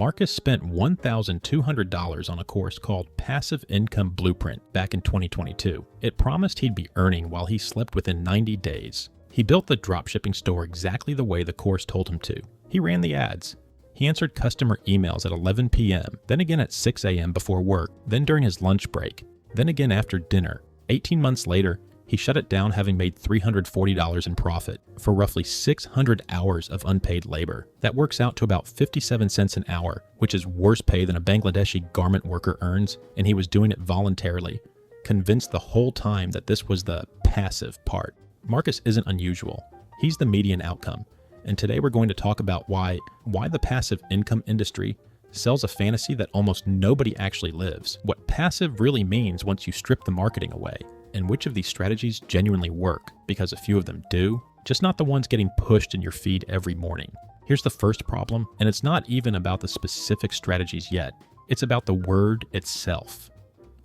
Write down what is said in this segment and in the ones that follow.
Marcus spent $1,200 on a course called Passive Income Blueprint back in 2022. It promised he'd be earning while he slept within 90 days. He built the dropshipping store exactly the way the course told him to. He ran the ads. He answered customer emails at 11 p.m., then again at 6 a.m. before work, then during his lunch break, then again after dinner. 18 months later, he shut it down having made $340 in profit for roughly 600 hours of unpaid labor. That works out to about 57 cents an hour, which is worse pay than a Bangladeshi garment worker earns, and he was doing it voluntarily, convinced the whole time that this was the passive part. Marcus isn't unusual. He's the median outcome, and today we're going to talk about why the passive income industry sells a fantasy that almost nobody actually lives, what passive really means once you strip the marketing away, and which of these strategies genuinely work, because a few of them do, just not the ones getting pushed in your feed every morning. Here's the first problem, and it's not even about the specific strategies yet. It's about the word itself.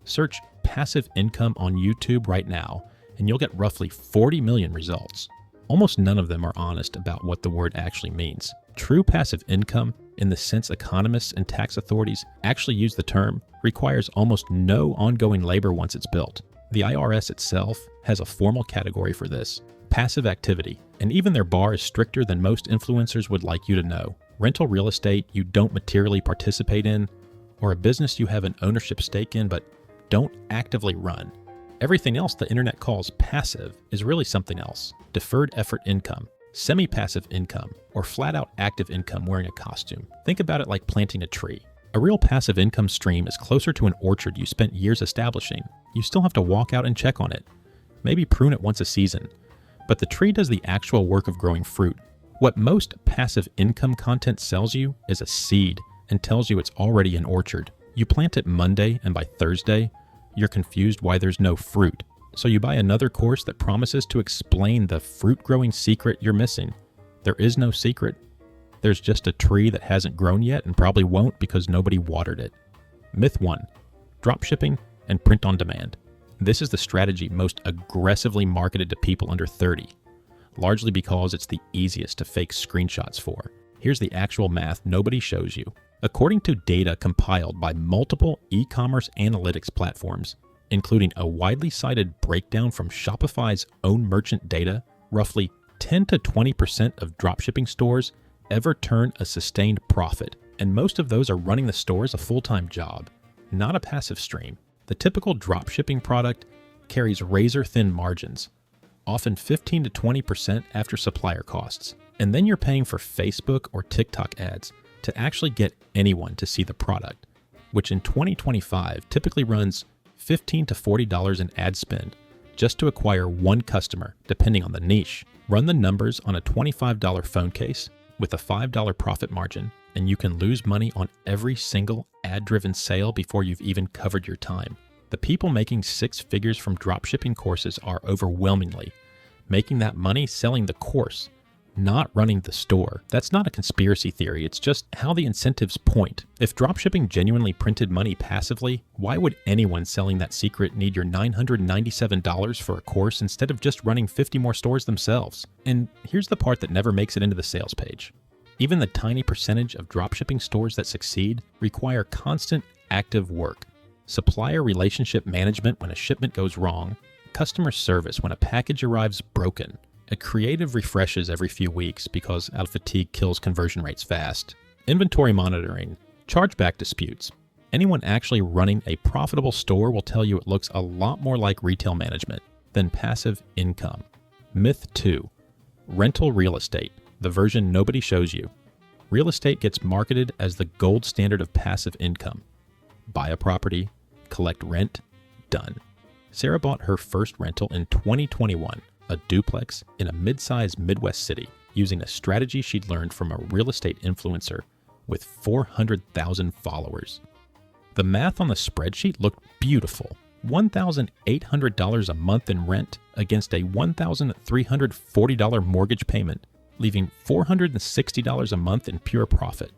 Search passive income on YouTube right now, and you'll get roughly 40 million results. Almost none of them are honest about what the word actually means. True passive income, in the sense economists and tax authorities actually use the term, requires almost no ongoing labor once it's built. The IRS itself has a formal category for this, passive activity, and even their bar is stricter than most influencers would like you to know. Rental real estate you don't materially participate in, or a business you have an ownership stake in but don't actively run. Everything else the internet calls passive is really something else. Deferred effort income, semi-passive income, or flat-out active income wearing a costume. Think about it like planting a tree. A real passive income stream is closer to an orchard you spent years establishing. You still have to walk out and check on it, maybe prune it once a season, but the tree does the actual work of growing fruit. What most passive income content sells you is a seed and tells you it's already an orchard. You plant it Monday, and by Thursday, you're confused why there's no fruit. So you buy another course that promises to explain the fruit growing secret you're missing. There is no secret. There's just a tree that hasn't grown yet and probably won't because nobody watered it. Myth 1. Dropshipping and print on demand. This is the strategy most aggressively marketed to people under 30, largely because it's the easiest to fake screenshots for. Here's the actual math nobody shows you. According to data compiled by multiple e-commerce analytics platforms, including a widely cited breakdown from Shopify's own merchant data, roughly 10 to 20% of dropshipping stores ever turn a sustained profit, and most of those are running the store as a full-time job, not a passive stream. The typical dropshipping product carries razor-thin margins, often 15 to 20% after supplier costs, and then you're paying for Facebook or TikTok ads to actually get anyone to see the product, which in 2025 typically runs $15 to $40 in ad spend just to acquire one customer, depending on the niche. Run the numbers on a $25 phone case with a $5 profit margin, and you can lose money on every single ad-driven sale before you've even covered your time. The people making six figures from dropshipping courses are overwhelmingly making that money selling the course, not running the store. That's not a conspiracy theory, it's just how the incentives point. If dropshipping genuinely printed money passively, why would anyone selling that secret need your $997 for a course instead of just running 50 more stores themselves? And here's the part that never makes it into the sales page. Even the tiny percentage of dropshipping stores that succeed require constant active work. Supplier relationship management when a shipment goes wrong, customer service when a package arrives broken, a creative refreshes every few weeks because out of fatigue kills conversion rates fast, inventory monitoring, chargeback disputes. Anyone actually running a profitable store will tell you it looks a lot more like retail management than passive income. Myth 2. Rental real estate, the version nobody shows you. Real estate gets marketed as the gold standard of passive income. Buy a property, collect rent, done. Sarah bought her first rental in 2021, a duplex in a mid-sized Midwest city, using a strategy she'd learned from a real estate influencer with 400,000 followers. The math on the spreadsheet looked beautiful. $1,800 a month in rent against a $1,340 mortgage payment, leaving $460 a month in pure profit.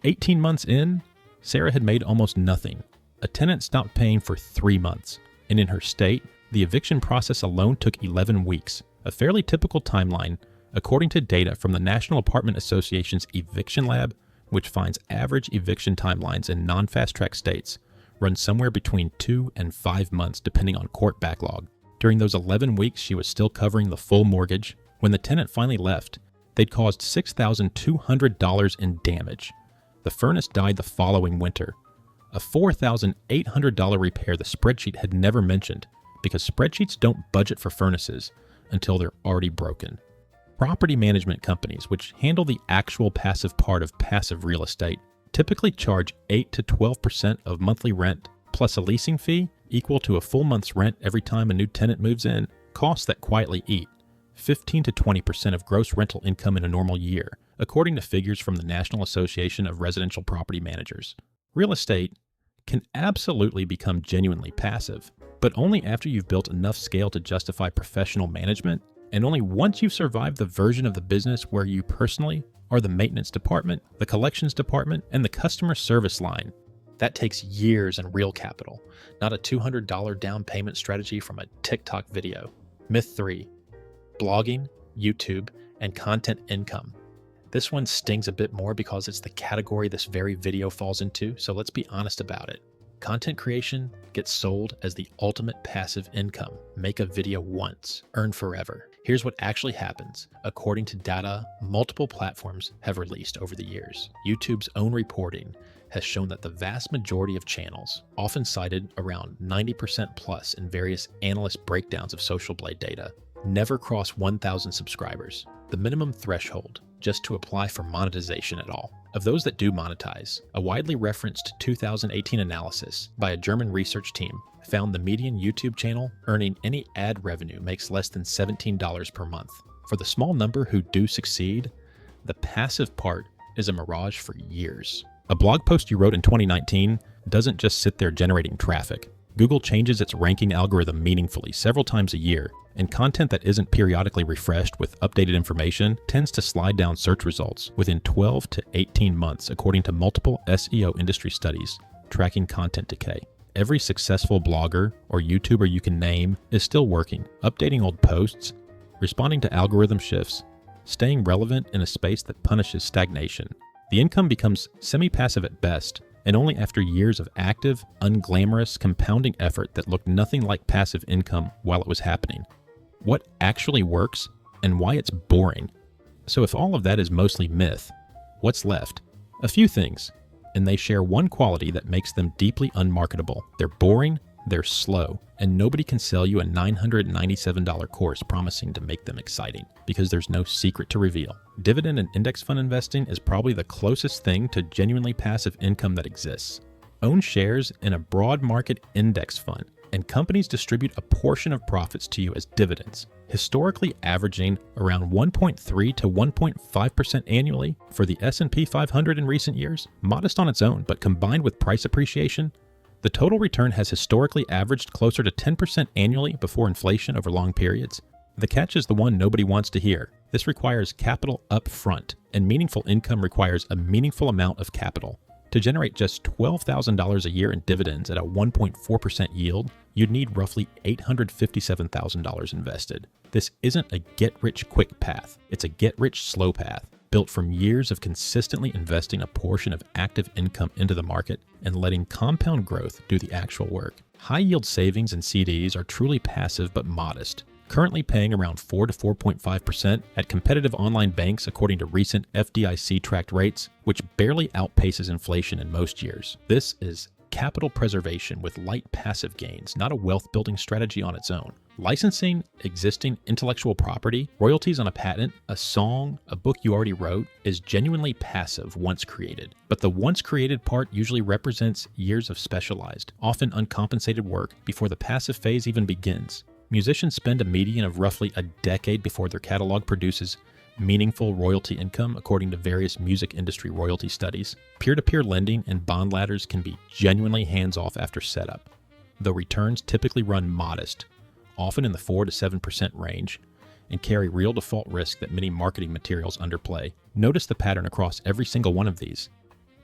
18 months in, Sarah had made almost nothing. A tenant stopped paying for 3 months, and in her state, the eviction process alone took 11 weeks, a fairly typical timeline according to data from the National Apartment Association's Eviction Lab which finds average eviction timelines in non-fast track states run somewhere between 2 and 5 months depending on court backlog. During those 11 weeks, she was still covering the full mortgage. When the tenant finally left, they'd caused $6,200 in damage. The furnace died the following winter. A $4,800 repair the spreadsheet had never mentioned, because spreadsheets don't budget for furnaces until they're already broken. Property management companies, which handle the actual passive part of passive real estate, typically charge 8 to 12% of monthly rent, plus a leasing fee equal to a full month's rent every time a new tenant moves in, costs that quietly eat 15 to 20% of gross rental income in a normal year, according to figures from the National Association of Residential Property Managers. Real estate can absolutely become genuinely passive, but only after you've built enough scale to justify professional management, and only once you've survived the version of the business where you personally are the maintenance department, the collections department, and the customer service line. That takes years and real capital, not a $200 down payment strategy from a TikTok video. Myth 3. Blogging, YouTube, and content income. This one stings a bit more because it's the category this very video falls into, so let's be honest about it. Content creation gets sold as the ultimate passive income. Make a video once, earn forever. Here's what actually happens, according to data multiple platforms have released over the years. YouTube's own reporting has shown that the vast majority of channels, often cited around 90% plus in various analyst breakdowns of Social Blade data, never cross 1,000 subscribers, the minimum threshold just to apply for monetization at all. Of those that do monetize, a widely referenced 2018 analysis by a German research team found the median YouTube channel earning any ad revenue makes less than $17 per month. For the small number who do succeed, the passive part is a mirage for years. A blog post you wrote in 2019 doesn't just sit there generating traffic. Google changes its ranking algorithm meaningfully several times a year, and content that isn't periodically refreshed with updated information tends to slide down search results within 12 to 18 months, according to multiple SEO industry studies tracking content decay. Every successful blogger or YouTuber you can name is still working, updating old posts, responding to algorithm shifts, staying relevant in a space that punishes stagnation. The income becomes semi-passive at best, and only after years of active, unglamorous, compounding effort that looked nothing like passive income while it was happening. What actually works and why it's boring. So if all of that is mostly myth, what's left? A few things, and they share one quality that makes them deeply unmarketable. They're boring, they're slow, and nobody can sell you a $997 course promising to make them exciting, because there's no secret to reveal. Dividend and index fund investing is probably the closest thing to genuinely passive income that exists. Own shares in a broad market index fund, and companies distribute a portion of profits to you as dividends, historically averaging around 1.3 to 1.5% annually for the S&P 500 in recent years. Modest on its own, but combined with price appreciation, the total return has historically averaged closer to 10% annually before inflation over long periods. The catch is the one nobody wants to hear. This requires capital up front, and meaningful income requires a meaningful amount of capital. To generate just $12,000 a year in dividends at a 1.4% yield, you'd need roughly $857,000 invested. This isn't a get-rich-quick path. It's a get-rich-slow path, built from years of consistently investing a portion of active income into the market and letting compound growth do the actual work. High-yield savings and CDs are truly passive but modest, currently paying around 4 to 4.5% at competitive online banks according to recent FDIC-tracked rates, which barely outpaces inflation in most years. This is capital preservation with light passive gains, not a wealth-building strategy on its own. Licensing existing intellectual property, royalties on a patent, a song, a book you already wrote, is genuinely passive once created. But the once created part usually represents years of specialized, often uncompensated work before the passive phase even begins. Musicians spend a median of roughly a decade before their catalog produces meaningful royalty income, according to various music industry royalty studies. Peer-to-peer lending and bond ladders can be genuinely hands-off after setup, though returns typically run modest, often in the 4 to 7% range, and carry real default risk that many marketing materials underplay. Notice the pattern across every single one of these.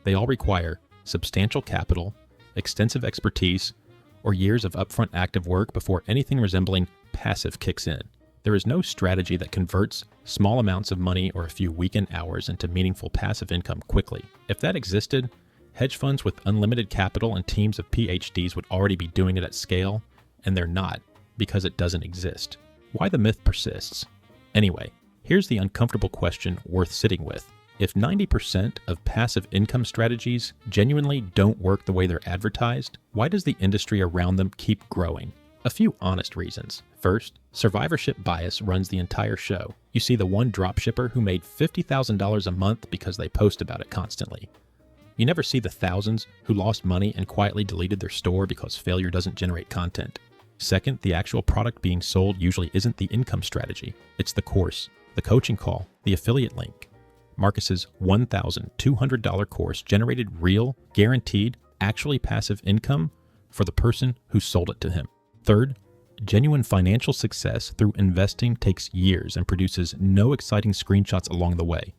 They all require substantial capital, extensive expertise, or years of upfront active work before anything resembling passive kicks in. There is no strategy that converts small amounts of money or a few weekend hours into meaningful passive income quickly. If that existed, hedge funds with unlimited capital and teams of PhDs would already be doing it at scale, and they're not, because it doesn't exist. Why the myth persists? Anyway, here's the uncomfortable question worth sitting with. If 90% of passive income strategies genuinely don't work the way they're advertised, why does the industry around them keep growing? A few honest reasons. First, survivorship bias runs the entire show. You see the one dropshipper who made $50,000 a month because they post about it constantly. You never see the thousands who lost money and quietly deleted their store because failure doesn't generate content. Second, the actual product being sold usually isn't the income strategy. It's the course, the coaching call, the affiliate link. Marcus's $1,200 course generated real, guaranteed, actually passive income for the person who sold it to him. Third, genuine financial success through investing takes years and produces no exciting screenshots along the way,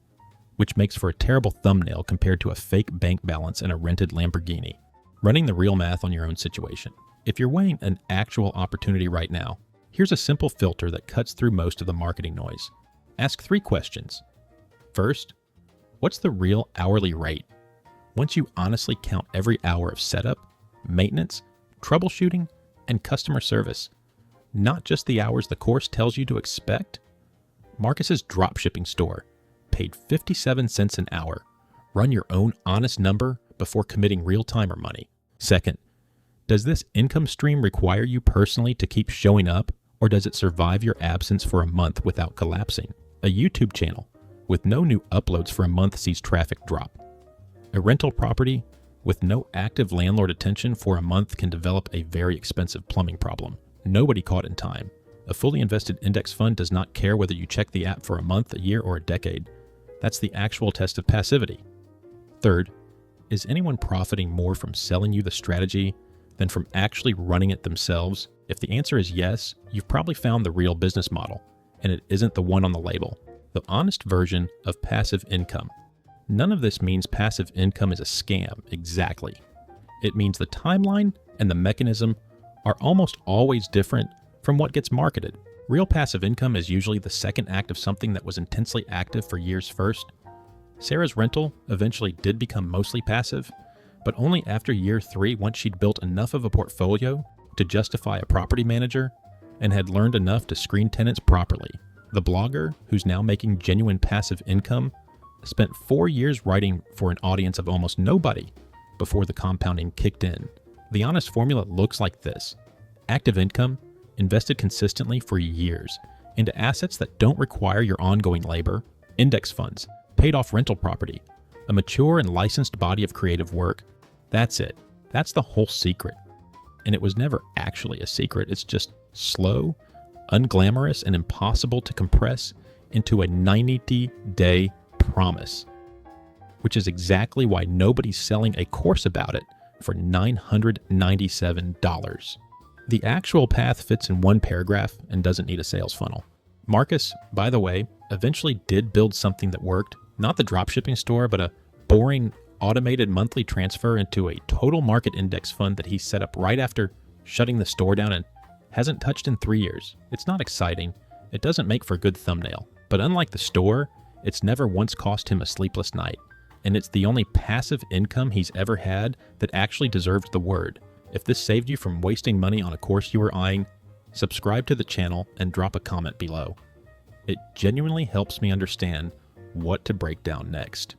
which makes for a terrible thumbnail compared to a fake bank balance and a rented Lamborghini. Running the real math on your own situation. If you're weighing an actual opportunity right now, here's a simple filter that cuts through most of the marketing noise. Ask 3 questions. First, what's the real hourly rate? Once you honestly count every hour of setup, maintenance, troubleshooting, and customer service, not just the hours the course tells you to expect. Marcus's dropshipping store paid 57 cents an hour. Run your own honest number before committing real time or money. Second, does this income stream require you personally to keep showing up, or does it survive your absence for a month without collapsing? A YouTube channel with no new uploads for a month sees traffic drop. A rental property with no active landlord attention for a month can develop a very expensive plumbing problem. Nobody caught in time. A fully invested index fund does not care whether you check the app for a month, a year, or a decade. That's the actual test of passivity. Third, is anyone profiting more from selling you the strategy than from actually running it themselves? If the answer is yes, you've probably found the real business model, and it isn't the one on the label. The honest version of passive income. None of this means passive income is a scam, exactly. It means the timeline and the mechanism are almost always different from what gets marketed. Real passive income is usually the second act of something that was intensely active for years first. Sarah's rental eventually did become mostly passive, but only after year 3 once she'd built enough of a portfolio to justify a property manager and had learned enough to screen tenants properly. The blogger, who's now making genuine passive income, spent 4 years writing for an audience of almost nobody before the compounding kicked in. The honest formula looks like this. Active income, invested consistently for years into assets that don't require your ongoing labor, index funds, paid off rental property, a mature and licensed body of creative work. That's it. That's the whole secret. And it was never actually a secret. It's just slow, unglamorous, and impossible to compress into a 90-day promise, which is exactly why nobody's selling a course about it for $997. The actual path fits in one paragraph and doesn't need a sales funnel. Marcus, by the way, eventually did build something that worked, not the dropshipping store, but a boring automated monthly transfer into a total market index fund that he set up right after shutting the store down and hasn't touched in 3 years. It's not exciting. It doesn't make for a good thumbnail. But unlike the store, it's never once cost him a sleepless night. And it's the only passive income he's ever had that actually deserved the word. If this saved you from wasting money on a course you were eyeing, subscribe to the channel and drop a comment below. It genuinely helps me understand what to break down next.